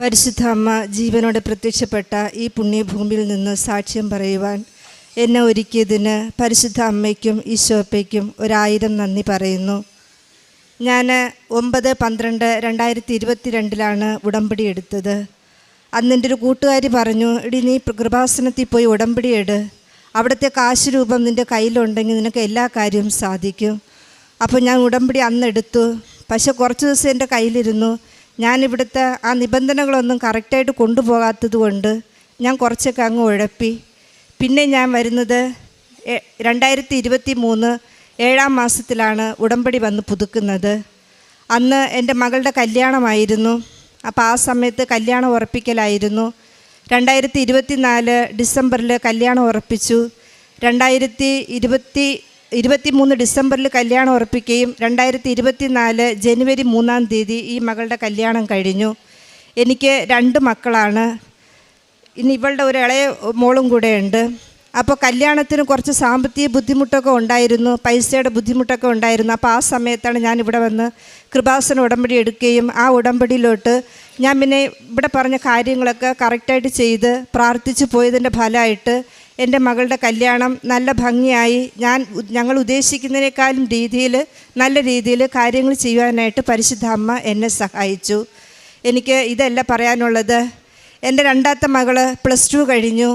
പരിശുദ്ധ അമ്മ ജീവനോടെ പ്രത്യക്ഷപ്പെട്ട ഈ പുണ്യഭൂമിയിൽ നിന്ന് സാക്ഷ്യം പറയുവാൻ എന്നെ ഒരുക്കിയതിന് പരിശുദ്ധ അമ്മയ്ക്കും ഈശോപ്പയ്ക്കും 1000 നന്ദി പറയുന്നു. ഞാൻ 9/12/2022 ഉടമ്പടി എടുത്തത്. അന്ന് എൻ്റെ ഒരു കൂട്ടുകാരി പറഞ്ഞു, എടി നീ കൃപാസനത്തിൽ പോയി ഉടമ്പടി എട്, അവിടുത്തെ കാശ് രൂപം നിൻ്റെ കയ്യിലുണ്ടെങ്കിൽ നിനക്ക് എല്ലാ കാര്യവും സാധിക്കും. അപ്പോൾ ഞാൻ ഉടമ്പടി അന്ന് എടുത്തു. പക്ഷെ കുറച്ച് ദിവസം എൻ്റെ കയ്യിലിരുന്നു. ഞാനിവിടുത്തെ ആ നിബന്ധനകളൊന്നും കറക്റ്റായിട്ട് കൊണ്ടുപോകാത്തത് കൊണ്ട് ഞാൻ കുറച്ചൊക്കെ അങ്ങ് ഉഴപ്പി. പിന്നെ ഞാൻ വരുന്നത് 2023 7-ാം മാസത്തിലാണ് ഉടമ്പടി വന്ന് പുതുക്കുന്നത്. അന്ന് എൻ്റെ മകളുടെ കല്യാണമായിരുന്നു. അപ്പോൾ ആ സമയത്ത് കല്യാണം ഉറപ്പിക്കലായിരുന്നു. 2024 ഡിസംബറിൽ കല്യാണം ഉറപ്പിച്ചു. 2023 ഡിസംബറിൽ കല്യാണം ഉറപ്പിക്കുകയും 2024 ജനുവരി 3-ാം തീയതി ഈ മകളുടെ കല്യാണം കഴിഞ്ഞു. എനിക്ക് 2 മക്കളാണ്. ഇനി ഇവളുടെ ഒരു ഇളയ മോളും കൂടെ ഉണ്ട്. അപ്പോൾ കല്യാണത്തിന് കുറച്ച് സാമ്പത്തിക ബുദ്ധിമുട്ടൊക്കെ ഉണ്ടായിരുന്നു, പൈസയുടെ ബുദ്ധിമുട്ടൊക്കെ ഉണ്ടായിരുന്നു. അപ്പോൾ ആ സമയത്താണ് ഞാൻ ഇവിടെ വന്ന് കൃപാസന ഉടമ്പടി എടുക്കുകയും ആ ഉടമ്പടിയിലോട്ട് ഞാൻ പിന്നെ ഇവിടെ പറഞ്ഞ കാര്യങ്ങളൊക്കെ കറക്റ്റായിട്ട് ചെയ്ത് പ്രാർത്ഥിച്ച് പോയതിൻ്റെ ഫലമായിട്ട് എൻ്റെ മകളുടെ കല്യാണം നല്ല ഭംഗിയായി. ഞങ്ങൾ ഉദ്ദേശിക്കുന്നതിനേക്കാളും നല്ല രീതിയിൽ കാര്യങ്ങൾ ചെയ്യുവാനായിട്ട് പരിശുദ്ധ അമ്മ എന്നെ സഹായിച്ചു. എനിക്ക് ഇതല്ല പറയാനുള്ളത്. എൻ്റെ 2ാമത്തെ മകള് +2 കഴിഞ്ഞു.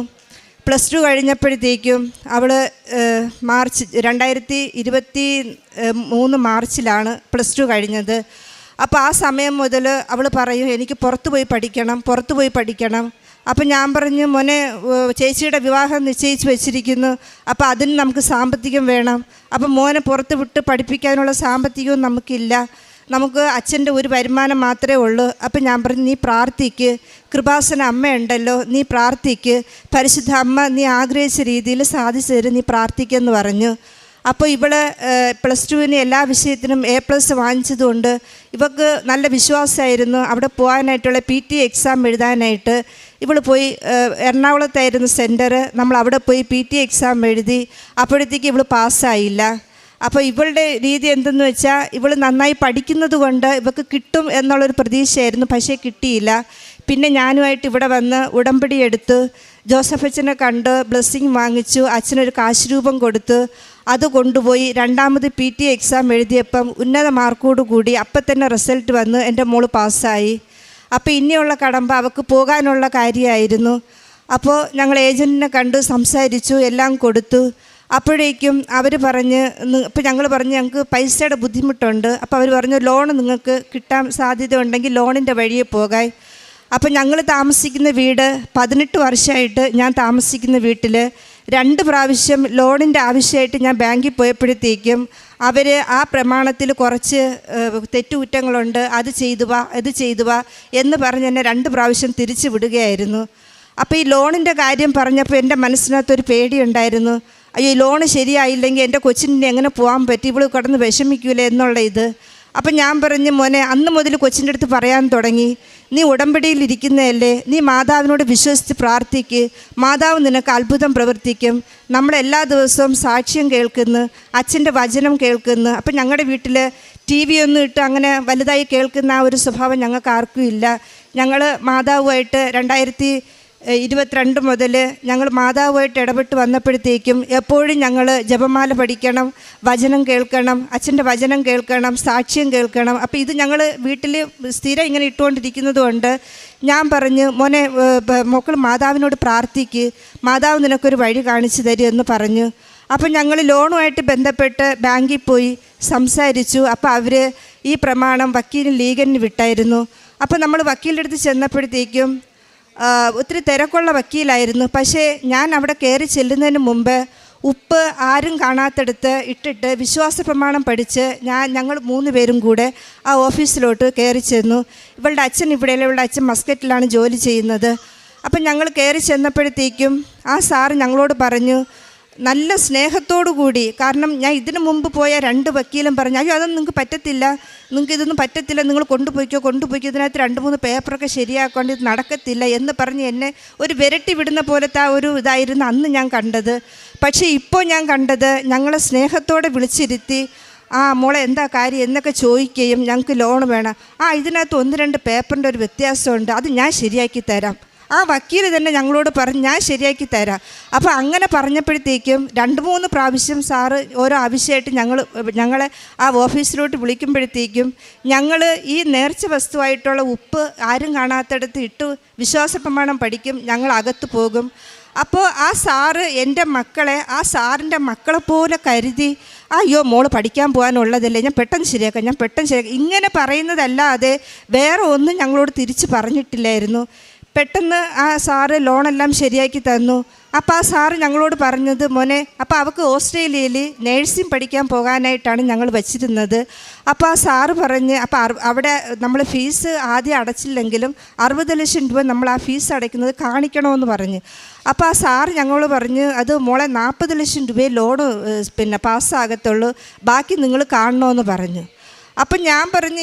+2 കഴിഞ്ഞപ്പോഴത്തേക്കും അവൾ 2023 മാർച്ചിലാണ് +2 കഴിഞ്ഞത്. അപ്പോൾ ആ സമയം മുതൽ അവൾ പറയും, എനിക്ക് പുറത്ത് പോയി പഠിക്കണം. അപ്പം ഞാൻ പറഞ്ഞു, മോനെ ചേച്ചിയുടെ വിവാഹം നിശ്ചയിച്ച് വെച്ചിരിക്കുന്നു, അപ്പോൾ അതിന് നമുക്ക് സാമ്പത്തികം വേണം. അപ്പം മോനെ പുറത്ത് വിട്ട് പഠിപ്പിക്കാനുള്ള സാമ്പത്തികവും നമുക്കില്ല, നമുക്ക് അച്ഛൻ്റെ ഒരു വരുമാനം മാത്രമേ ഉള്ളൂ. അപ്പം ഞാൻ പറഞ്ഞു, നീ പ്രാർത്ഥിക്ക്, കൃപാസന അമ്മയുണ്ടല്ലോ, നീ പ്രാർത്ഥിക്ക്, പരിശുദ്ധ അമ്മ നീ ആഗ്രഹിച്ച രീതിയിൽ സാധിച്ചു തരും, നീ പ്രാർത്ഥിക്കുമെന്ന് പറഞ്ഞു. അപ്പോൾ ഇവള് +2 എല്ലാ വിഷയത്തിനും A+ വാങ്ങിച്ചതുകൊണ്ട് ഇവൾക്ക് നല്ല വിശ്വാസമായിരുന്നു. അവിടെ പോകാനായിട്ടുള്ള PT എക്സാം എഴുതാനായിട്ട് ഇവൾ പോയി. എറണാകുളത്തായിരുന്നു സെൻറ്റർ. നമ്മൾ അവിടെ പോയി PT എക്സാം എഴുതി. അപ്പോഴത്തേക്ക് ഇവൾ പാസ്സായില്ല. അപ്പോൾ ഇവളുടെ രീതി എന്തെന്ന് വെച്ചാൽ, ഇവൾ നന്നായി പഠിക്കുന്നത് കൊണ്ട് ഇവൾക്ക് കിട്ടും എന്നുള്ളൊരു പ്രതീക്ഷയായിരുന്നു. പക്ഷേ കിട്ടിയില്ല. പിന്നെ ഞാനുമായിട്ട് ഇവിടെ വന്ന് ഉടമ്പടി എടുത്തു. ജോസഫ് അച്ഛനെ കണ്ട് ബ്ലെസ്സിങ് വാങ്ങിച്ചു. അച്ഛനൊരു കാശ് രൂപം കൊടുത്തു. അത് കൊണ്ടുപോയി 2ാമത് PT എക്സാം എഴുതിയപ്പം ഉന്നത മാർക്കോടുകൂടി അപ്പം തന്നെ റിസൾട്ട് വന്ന് എൻ്റെ മോള് പാസ്സായി. അപ്പോൾ ഇനിയുള്ള കടമ്പ അവൾക്ക് പോകാനുള്ള കാര്യമായിരുന്നു. അപ്പോൾ ഞങ്ങൾ ഏജൻറ്റിനെ കണ്ട് സംസാരിച്ചു, എല്ലാം കൊടുത്തു. അപ്പോഴേക്കും അവർ പറഞ്ഞ്, ഇപ്പോൾ ഞങ്ങൾ പറഞ്ഞു ഞങ്ങൾക്ക് പൈസയുടെ ബുദ്ധിമുട്ടുണ്ട്. അപ്പോൾ അവർ പറഞ്ഞു, ലോൺ നിങ്ങൾക്ക് കിട്ടാൻ സാധ്യത ഉണ്ടെങ്കിൽ ലോണിൻ്റെ വഴിയെ പോകാൻ. അപ്പോൾ ഞങ്ങൾ താമസിക്കുന്ന വീട് 18 വർഷമായിട്ട് ഞാൻ താമസിക്കുന്ന വീട്ടിൽ 2 പ്രാവശ്യം ലോണിൻ്റെ ആവശ്യമായിട്ട് ഞാൻ ബാങ്കിൽ പോയപ്പോഴത്തേക്കും അവർ ആ പ്രമാണത്തിൽ കുറച്ച് തെറ്റുകുറ്റങ്ങളുണ്ട്, അത് ചെയ്തു വാ എന്ന് പറഞ്ഞ് എന്നെ 2 പ്രാവശ്യം തിരിച്ചു വിടുകയായിരുന്നു. അപ്പോൾ ഈ ലോണിൻ്റെ കാര്യം പറഞ്ഞപ്പോൾ എൻ്റെ മനസ്സിനകത്തൊരു പേടിയുണ്ടായിരുന്നു. അയ്യോ, ഈ ലോണ് ശരിയായില്ലെങ്കിൽ എൻ്റെ കൊച്ചിനെ എങ്ങനെ പോകാൻ പറ്റും, ഇവൾ കിടന്ന് വിഷമിക്കൂലേ എന്നുള്ള ഇത്. അപ്പം ഞാൻ പറഞ്ഞു, മോനെ അന്ന് മുതൽ കൊച്ചിൻ്റെ അടുത്ത് പറയാൻ തുടങ്ങി, നീ ഉടമ്പടിയിലിരിക്കുന്നതല്ലേ, നീ മാതാവിനോട് വിശ്വസിച്ച് പ്രാർത്ഥിക്ക്, മാതാവ് നിനക്ക് അത്ഭുതം പ്രവർത്തിക്കും. നമ്മളെല്ലാ ദിവസവും സാക്ഷ്യം കേൾക്കുന്നു, അച്ഛൻ്റെ വചനം കേൾക്കുന്നു. അപ്പം ഞങ്ങളുടെ വീട്ടിൽ TV ഒന്നും ഇട്ട് അങ്ങനെ വലുതായി കേൾക്കുന്ന ആ ഒരു സ്വഭാവം ഞങ്ങൾക്ക് ആർക്കും ഇല്ല. ഞങ്ങൾ മാതാവുമായിട്ട് 2022 മുതൽ ഞങ്ങൾ മാതാവുമായിട്ട് ഇടപെട്ട് വന്നപ്പോഴത്തേക്കും എപ്പോഴും ഞങ്ങൾ ജപമാല പഠിക്കണം, വചനം കേൾക്കണം, അച്ഛൻ്റെ വചനം കേൾക്കണം, സാക്ഷ്യം കേൾക്കണം. അപ്പോൾ ഇത് ഞങ്ങൾ വീട്ടിൽ സ്ഥിരം ഇങ്ങനെ ഇട്ടുകൊണ്ടിരിക്കുന്നത് കൊണ്ട് ഞാൻ പറഞ്ഞു, മോനെ മക്കൾ മാതാവിനോട് പ്രാർത്ഥിക്ക്, മാതാവ് നിനക്കൊരു വഴി കാണിച്ചു തരും എന്ന് പറഞ്ഞു. അപ്പോൾ ഞങ്ങൾ ലോണുമായിട്ട് ബന്ധപ്പെട്ട് ബാങ്കിൽ പോയി സംസാരിച്ചു. അപ്പോൾ അവർ ഈ പ്രമാണം വക്കീലിന് ലീഗലിന് വിട്ടായിരുന്നു. അപ്പോൾ നമ്മൾ വക്കീലിൻ്റെ അടുത്ത് ചെന്നപ്പോഴത്തേക്കും ഒത്തിരി തിരക്കുള്ള വക്കീലായിരുന്നു. പക്ഷേ ഞാൻ അവിടെ കയറി ചെല്ലുന്നതിന് മുമ്പ് ഉപ്പ് ആരും കാണാത്തടുത്ത് ഇട്ടിട്ട് വിശ്വാസ പ്രമാണം പഠിച്ച് ഞങ്ങൾ 3 പേരും കൂടെ ആ ഓഫീസിലോട്ട് കയറി ചെന്നു. ഇവളുടെ അച്ഛൻ ഇവിടെയല്ല, ഇവളുടെ അച്ഛൻ മസ്കറ്റിലാണ് ജോലി ചെയ്യുന്നത്. അപ്പം ഞങ്ങൾ കയറി ചെന്നപ്പോഴത്തേക്കും ആ സാറ് ഞങ്ങളോട് പറഞ്ഞു, നല്ല സ്നേഹത്തോടു കൂടി, കാരണം ഞാൻ ഇതിനു മുമ്പ് പോയ 2 വക്കീലും പറഞ്ഞു, അയ്യോ അതൊന്നും നിങ്ങൾക്ക് പറ്റത്തില്ല, നിങ്ങൾക്ക് ഇതൊന്നും പറ്റത്തില്ല, നിങ്ങൾ കൊണ്ടുപോയിക്കോ, ഇതിനകത്ത് 2-3 പേപ്പറൊക്കെ ശരിയാക്കൊണ്ട് ഇത് നടക്കത്തില്ല എന്ന് പറഞ്ഞ് എന്നെ ഒരു വിരട്ടി വിടുന്ന പോലത്തെ ആ ഒരു ഇതായിരുന്നു അന്ന് ഞാൻ കണ്ടത്. പക്ഷേ ഇപ്പോൾ ഞാൻ കണ്ടത്, ഞങ്ങളെ സ്നേഹത്തോടെ വിളിച്ചിരുത്തി ആ മോളെ എന്താ കാര്യം എന്നൊക്കെ ചോദിക്കുകയും ഞങ്ങൾക്ക് ലോൺ വേണം, ഇതിനകത്ത് 1-2 പേപ്പറിൻ്റെ ഒരു വ്യത്യാസമുണ്ട്, അത് ഞാൻ ശരിയാക്കി തരാം. ആ വക്കീൽ തന്നെ ഞങ്ങളോട് പറഞ്ഞ് ഞാൻ ശരിയാക്കി തരാം. അപ്പോൾ അങ്ങനെ പറഞ്ഞപ്പോഴത്തേക്കും 2-3 പ്രാവശ്യം സാറ് ഓരോ ആവശ്യമായിട്ട് ഞങ്ങളെ ആ ഓഫീസിലോട്ട് വിളിക്കുമ്പോഴത്തേക്കും ഞങ്ങൾ ഈ നേർച്ച വസ്തുവായിട്ടുള്ള ഉപ്പ് ആരും കാണാത്തിടത്ത് ഇട്ട് വിശ്വാസ പ്രമാണം പഠിക്കും, ഞങ്ങൾ അകത്ത് പോകും. അപ്പോൾ ആ സാറ് എൻ്റെ മക്കളെ ആ സാറിൻ്റെ മക്കളെ പോലെ കരുതി, അയ്യോ മോള് പഠിക്കാൻ പോകാനുള്ളതല്ലേ, ഞാൻ പെട്ടെന്ന് ശരിയാക്കാം ഇങ്ങനെ പറയുന്നതല്ലാതെ വേറെ ഒന്നും ഞങ്ങളോട് തിരിച്ച് പറഞ്ഞിട്ടില്ലായിരുന്നു. പെട്ടെന്ന് ആ സാറ് ലോണെല്ലാം ശരിയാക്കി തന്നു. അപ്പോൾ ആ സാറ് ഞങ്ങളോട് പറഞ്ഞത്, മോനെ അപ്പോൾ അവൾക്ക് ഓസ്ട്രേലിയയിൽ നേഴ്സിംഗ് പഠിക്കാൻ പോകാനായിട്ടാണ് ഞങ്ങൾ വച്ചിരുന്നത്. അപ്പോൾ ആ സാറ് പറഞ്ഞ്, അപ്പോൾ അവിടെ നമ്മൾ ഫീസ് ആദ്യം അടച്ചില്ലെങ്കിലും 60 ലക്ഷം രൂപ നമ്മൾ ആ ഫീസ് അടയ്ക്കുന്നത് കാണിക്കണമെന്ന് പറഞ്ഞ്. അപ്പോൾ ആ സാറ് ഞങ്ങളോട് പറഞ്ഞ്, അത് മോളെ 40 ലക്ഷം രൂപയെ ലോണ് പാസ്സാകത്തുള്ളൂ, ബാക്കി നിങ്ങൾ കാണണമെന്ന് പറഞ്ഞു. അപ്പം ഞാൻ പറഞ്ഞ്,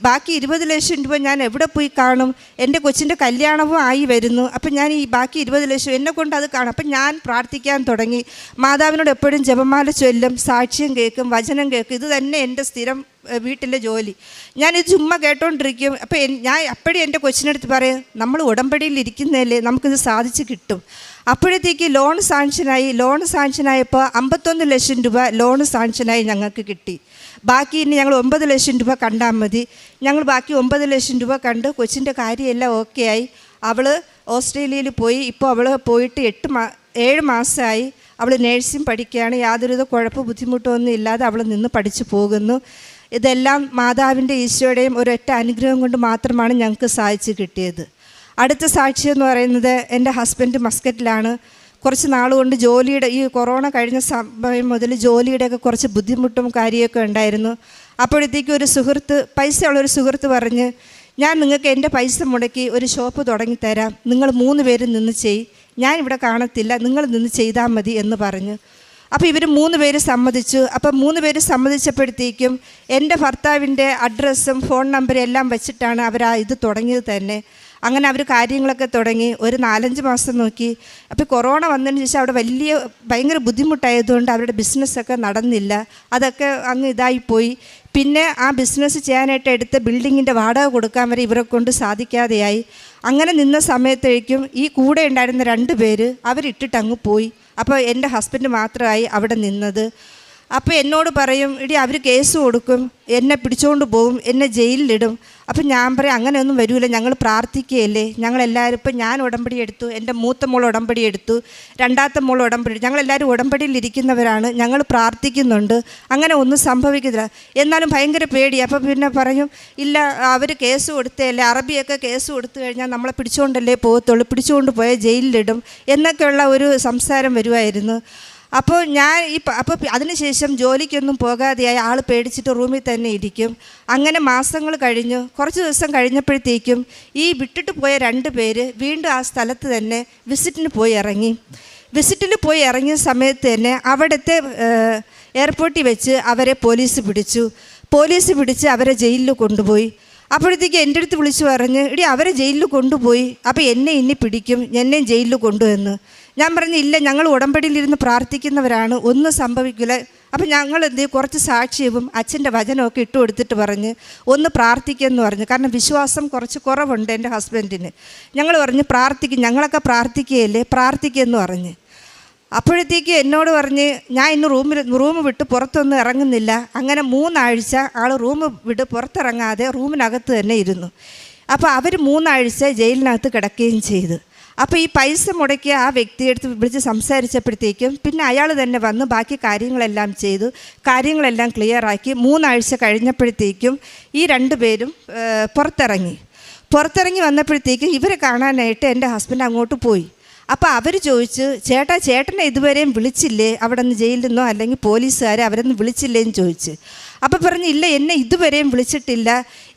ബാക്കി 20 ലക്ഷം രൂപ ഞാൻ എവിടെ പോയി കാണും? എൻ്റെ കൊച്ചിൻ്റെ കല്യാണവും ആയി വരുന്നു. അപ്പം ഞാൻ ഈ ബാക്കി 20 ലക്ഷം എന്നെ കൊണ്ട് അത് കാണും. അപ്പം ഞാൻ പ്രാർത്ഥിക്കാൻ തുടങ്ങി. മാതാവിനോട് എപ്പോഴും ജപമാല ചൊല്ലും, സാക്ഷ്യം കേൾക്കും, വചനം കേൾക്കും. ഇത് തന്നെ എൻ്റെ സ്ഥിരം വീട്ടിലെ ജോലി. ഞാനിത് ചുമ്മാ കേട്ടോണ്ടിരിക്കും. അപ്പം ഞാൻ അപ്പോഴും എൻ്റെ കൊച്ചിനടുത്ത് പറയും, നമ്മൾ ഉടമ്പടിയിൽ ഇരിക്കുന്നതല്ലേ, നമുക്കിത് സാധിച്ച് കിട്ടും. അപ്പോഴത്തേക്ക് ലോൺ സാങ്ഷനായപ്പോൾ 51 ലക്ഷം രൂപ ലോൺ സാങ്ഷനായി ഞങ്ങൾക്ക് കിട്ടി. ബാക്കി ഇനി ഞങ്ങൾ 9 ലക്ഷം രൂപ കണ്ടാൽ മതി. ഞങ്ങൾ ബാക്കി 9 ലക്ഷം രൂപ കണ്ട് കൊച്ചിൻ്റെ കാര്യമെല്ലാം ഓക്കെ ആയി. അവൾ ഓസ്ട്രേലിയയിൽ പോയി. ഇപ്പോൾ അവൾ പോയിട്ട് 7 മാസമായി. അവൾ നേഴ്സിംഗ് പഠിക്കുകയാണ്. യാതൊരുവിധ ബുദ്ധിമുട്ടൊന്നും ഇല്ലാതെ അവൾ നിന്ന് പഠിച്ചു പോകുന്നു. ഇതെല്ലാം മാതാവിൻ്റെ ഈശോയുടെയും ഒരൊറ്റ അനുഗ്രഹം കൊണ്ട് മാത്രമാണ് ഞങ്ങൾക്ക് സാധിച്ചു കിട്ടിയത്. അടുത്ത സാക്ഷി എന്ന് പറയുന്നത്, എൻ്റെ ഹസ്ബൻഡ് മസ്കറ്റിലാണ്. കുറച്ച് നാളുകൊണ്ട് ജോലിയുടെ ഈ കൊറോണ കഴിഞ്ഞ സമയം മുതൽ ജോലിയുടെയൊക്കെ കുറച്ച് ബുദ്ധിമുട്ടും കാര്യമൊക്കെ ഉണ്ടായിരുന്നു. അപ്പോഴത്തേക്കും ഒരു സുഹൃത്ത്, പൈസയുള്ളൊരു സുഹൃത്ത് പറഞ്ഞ്, ഞാൻ നിങ്ങൾക്ക് എൻ്റെ പൈസ മുടക്കി ഒരു ഷോപ്പ് തുടങ്ങിത്തരാം, നിങ്ങൾ 3 പേരും നിന്ന് ഞാനിവിടെ കാണത്തില്ല, നിങ്ങൾ നിന്ന് ചെയ്താൽ മതി എന്ന് പറഞ്ഞു. അപ്പോൾ ഇവർ 3 പേര് സമ്മതിച്ചു. അപ്പം 3 പേര് സമ്മതിച്ചപ്പോഴത്തേക്കും എൻ്റെ ഭർത്താവിൻ്റെ അഡ്രസ്സും ഫോൺ നമ്പറും എല്ലാം വെച്ചിട്ടാണ് അവർ ഇത് തുടങ്ങിയത് തന്നെ. അങ്ങനെ അവർ കാര്യങ്ങളൊക്കെ തുടങ്ങി. ഒരു 4-5 മാസം നോക്കി. അപ്പോൾ കൊറോണ വന്നതിന് ശേഷം അവിടെ ഭയങ്കര ബുദ്ധിമുട്ടായതുകൊണ്ട് അവരുടെ ബിസിനസ്സൊക്കെ നടന്നില്ല. അതൊക്കെ അങ്ങ് ഇതായിപ്പോയി. പിന്നെ ആ ബിസിനസ് ചെയ്യാനായിട്ട് എടുത്ത ബിൽഡിങ്ങിൻ്റെ വാടക കൊടുക്കാൻ വരെ ഇവരെ കൊണ്ട് സാധിക്കാതെയായി. അങ്ങനെ നിന്ന സമയത്തേക്കും ഈ കൂടെ ഉണ്ടായിരുന്ന 2 പേര് അവരിട്ടിട്ട് അങ്ങ് പോയി. അപ്പോൾ എൻ്റെ ഹസ്ബൻഡ് മാത്രമായി അവിടെ നിന്നത്. അപ്പോൾ എന്നോട് പറയും, ഇടി അവർ കേസ് കൊടുക്കും, എന്നെ പിടിച്ചുകൊണ്ട് പോകും, എന്നെ ജയിലിലിടും. അപ്പം ഞാൻ പറയും, അങ്ങനെയൊന്നും വരില്ല, ഞങ്ങൾ പ്രാർത്ഥിക്കുകയല്ലേ. ഞങ്ങളെല്ലാവരും, ഇപ്പം ഞാൻ ഉടമ്പടി എടുത്തു, എൻ്റെ മൂത്ത മോൾ ഉടമ്പടി എടുത്തു, 2ാമത്തെ മോൾ ഉടമ്പടി, ഞങ്ങളെല്ലാവരും ഉടമ്പടിയിലിരിക്കുന്നവരാണ്, ഞങ്ങൾ പ്രാർത്ഥിക്കുന്നുണ്ട്, അങ്ങനെ ഒന്നും സംഭവിക്കുന്നില്ല. എന്നാലും ഭയങ്കര പേടി. അപ്പം പിന്നെ പറയും, ഇല്ല അവർ കേസ് കൊടുത്തല്ലേ, അറബിയൊക്കെ കേസ് കൊടുത്തു കഴിഞ്ഞാൽ നമ്മളെ പിടിച്ചുകൊണ്ടല്ലേ പോകത്തുള്ളൂ, പിടിച്ചുകൊണ്ട് പോയാൽ ജയിലിലിടും എന്നൊക്കെയുള്ള ഒരു സംസാരം വരുമായിരുന്നു. അപ്പോൾ അപ്പോൾ അതിനുശേഷം ജോലിക്കൊന്നും പോകാതെയായി ആൾ പേടിച്ചിട്ട് റൂമിൽ തന്നെ ഇരിക്കും. അങ്ങനെ മാസങ്ങൾ കഴിഞ്ഞു. കുറച്ച് ദിവസം കഴിഞ്ഞപ്പോഴത്തേക്കും ഈ വിട്ടിട്ട് പോയ 2 പേര് വീണ്ടും ആ സ്ഥലത്ത് തന്നെ വിസിറ്റിന് പോയി ഇറങ്ങിയ സമയത്ത് തന്നെ അവിടുത്തെ എയർപോർട്ടിൽ വെച്ച് അവരെ പോലീസ് പിടിച്ച് അവരെ ജയിലിൽ കൊണ്ടുപോയി. അപ്പോഴത്തേക്ക് എൻ്റെ അടുത്ത് വിളിച്ച് പറഞ്ഞ്, ഇടി അവരെ ജയിലിൽ കൊണ്ടുപോയി, അപ്പോൾ എന്നെ ഇനി പിടിക്കും, എന്നെയും ജയിലിൽ കൊണ്ടുവന്ന്. ഞാൻ പറഞ്ഞു, ഇല്ല, ഞങ്ങൾ ഉടമ്പടിയിലിരുന്ന് പ്രാർത്ഥിക്കുന്നവരാണ്, ഒന്നും സംഭവിക്കില്ല. അപ്പം ഞങ്ങൾ കുറച്ച് സാക്ഷ്യവും അച്ഛൻ്റെ വചനമൊക്കെ ഇട്ട് കൊടുത്തിട്ട് പറഞ്ഞ് ഒന്ന് പ്രാർത്ഥിക്കുമെന്ന് പറഞ്ഞു. കാരണം വിശ്വാസം കുറച്ച് കുറവുണ്ട് എൻ്റെ ഹസ്ബൻഡിന്. ഞങ്ങൾ പറഞ്ഞ് ഞങ്ങളൊക്കെ പ്രാർത്ഥിക്കുകയല്ലേ, പ്രാർത്ഥിക്കുമെന്ന് പറഞ്ഞ്. അപ്പോഴത്തേക്ക് എന്നോട് പറഞ്ഞ്, ഞാൻ ഇന്ന് റൂം വിട്ട് പുറത്തൊന്നും ഇറങ്ങുന്നില്ല. അങ്ങനെ 3 ആഴ്ച ആൾ റൂം വിട്ട് പുറത്തിറങ്ങാതെ റൂമിനകത്ത് തന്നെ ഇരുന്നു. അപ്പോൾ അവർ 3 ആഴ്ച ജയിലിനകത്ത് കിടക്കുകയും ചെയ്തു. അപ്പോൾ ഈ പൈസ മുടക്കിയ ആ വ്യക്തിയെടുത്ത് വിളിച്ച് സംസാരിച്ചപ്പോഴത്തേക്കും പിന്നെ അയാൾ തന്നെ വന്ന് ബാക്കി കാര്യങ്ങളെല്ലാം ചെയ്തു, കാര്യങ്ങളെല്ലാം ക്ലിയറാക്കി. 3 ആഴ്ച കഴിഞ്ഞപ്പോഴത്തേക്കും ഈ 2 പേരും പുറത്തിറങ്ങി വന്നപ്പോഴത്തേക്കും ഇവരെ കാണാനായിട്ട് എൻ്റെ ഹസ്ബൻഡ് അങ്ങോട്ട് പോയി. അപ്പോൾ അവർ ചോദിച്ചു, ചേട്ടനെ ഇതുവരെയും വിളിച്ചില്ലേ, അവിടെ നിന്ന് ജയിലിൽ നിന്നോ അല്ലെങ്കിൽ പോലീസുകാരെ അവരൊന്നും വിളിച്ചില്ലേന്ന് ചോദിച്ചു. അപ്പോൾ പറഞ്ഞു, ഇല്ല, എന്നെ ഇതുവരെയും വിളിച്ചിട്ടില്ല,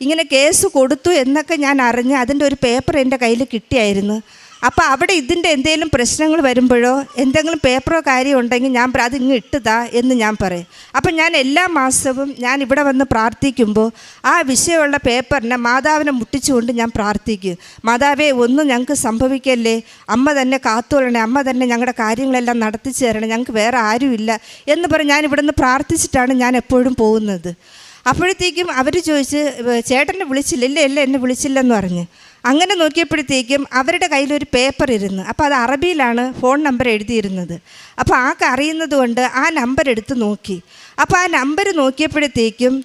ഇങ്ങനെ കേസ് കൊടുത്തു എന്നൊക്കെ ഞാൻ അറിഞ്ഞ് അതിൻ്റെ ഒരു പേപ്പർ എൻ്റെ കയ്യിൽ കിട്ടിയായിരുന്നു. അപ്പോൾ അവിടെ ഇതിൻ്റെ എന്തെങ്കിലും പ്രശ്നങ്ങൾ വരുമ്പോഴോ എന്തെങ്കിലും പേപ്പറോ കാര്യം ഉണ്ടെങ്കിൽ ഞാൻ അത് ഇങ്ങ് ഇട്ടുതാ എന്ന് ഞാൻ പറയും. അപ്പം ഞാൻ എല്ലാ മാസവും ഞാൻ ഇവിടെ വന്ന് പ്രാർത്ഥിക്കുമ്പോൾ ആ വിഷയമുള്ള പേപ്പറിനെ മാതാവിനെ മുട്ടിച്ചുകൊണ്ട് ഞാൻ പ്രാർത്ഥിക്കും. മാതാവേ, ഒന്നും ഞങ്ങൾക്ക് സംഭവിക്കല്ലേ, അമ്മ തന്നെ കാത്തുകൊള്ളണേ, അമ്മ തന്നെ ഞങ്ങളുടെ കാര്യങ്ങളെല്ലാം നടത്തിച്ചു തരണേ, ഞങ്ങൾക്ക് വേറെ ആരുമില്ല എന്ന് പറഞ്ഞ് ഞാൻ ഇവിടെ നിന്ന് പ്രാർത്ഥിച്ചിട്ടാണ് ഞാൻ എപ്പോഴും പോകുന്നത്. അപ്പോഴത്തേക്കും അവർ ചോദിച്ച്, ചേട്ടനെ വിളിച്ചില്ല? ഇല്ല എന്നെ വിളിച്ചില്ലെന്ന് പറഞ്ഞ്. അങ്ങനെ നോക്കിയപ്പോഴത്തേക്കും അവരുടെ കയ്യിലൊരു പേപ്പർ ഇരുന്ന്, അപ്പോൾ അത് അറബിയിലാണ് ഫോൺ നമ്പർ എഴുതിയിരുന്നത്. അപ്പോൾ അറിയുന്നത് കൊണ്ട് ആ നമ്പർ എടുത്ത് നോക്കി. അപ്പോൾ ആ നമ്പർ നോക്കിയപ്പോഴത്തേക്കും